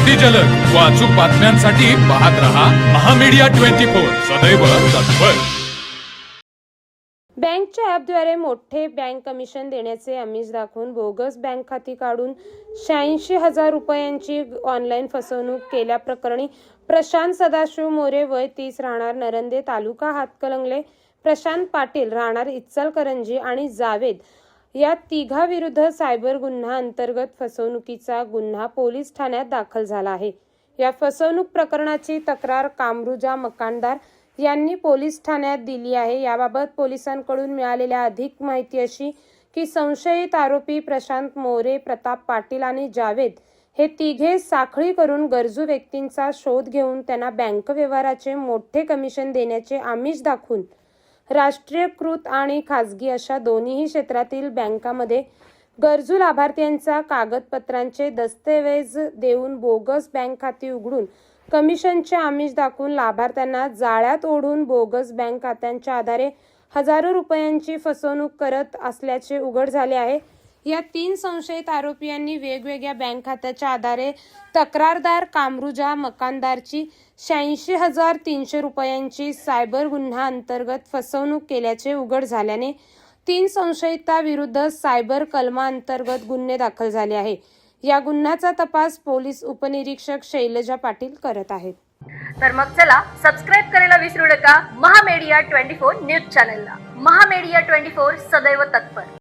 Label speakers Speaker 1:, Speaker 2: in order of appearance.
Speaker 1: अति जलद व अचूक बातम्यांसाठी पाहत रहा महामीडिया 24 सदैव तत्पर।
Speaker 2: बँकच्या ॲपद्वारे मोठे बँक कमिशन देण्याचे आमिष दाखवून बोगस बँक खाती काढून 86,000 रुपयांची ऑनलाईन फसवणूक केल्याप्रकरणी प्रशांत सदाशिव मोरे वय 30 राहणार नरंदे तालुका हातकणंगले, प्रशांत पाटील राहणार इचलकरंजी आणि जावेद या तिघांविरुद्ध सायबर गुन्हा अंतर्गत फसवणुकीचा गुन्हा पोलीस ठाण्यात दाखल झाला आहे। या फसवणूक प्रकरणाची तक्रार कामरुजा मकानदार यांनी पोलीस ठाण्यात दिली आहे। याबाबत पोलिसांकडून मिळालेल्या अधिक माहिती अशी की संशयित आरोपी प्रशांत मोरे, प्रताप पाटील आणि जावेद हे तिघे साखळी करून गरजू व्यक्तींचा शोध घेऊन त्यांना बँक व्यवहाराचे मोठे कमिशन देण्याचे आमिष दाखवून राष्ट्रीयकृत आणि खाजगी अशा दोन्ही क्षेत्रातील बँकांमध्ये गरजू लाभार्थ्यांचा कागदपत्रांचे दस्तऐवज देऊन बोगस बँक खाती उघडून कमिशनचे आमिष दाखवून लाभार्थ्यांना जाळ्यात ओढून बोगस बँक खात्यांच्या आधारे हजारो रुपयांची फसवणूक करत असल्याचे उघड झाले आहे। या 3 संशयित आरोपींनी वेगवेगळ्या बँक खात्याच्या आधारे तक्रारदार कामरुजा मकानदारची 86,300 रुपयांची सायबर गुन्हा अंतर्गत फसवणूक केल्याचे उघड झाल्याने 3 संशयितांविरुद्ध सायबर कलमांतर्गत गुन्हे दाखल झाले आहे। या गुन्ह्याचा तपास पोलीस उपनिरीक्षक शैलजा पाटील करत आहेत।
Speaker 3: तर मग चला सबस्क्राइब करायला विसरू नका महामीडिया 24 न्यूज चॅनलला। महामीडिया 24 सदैव तत्पर।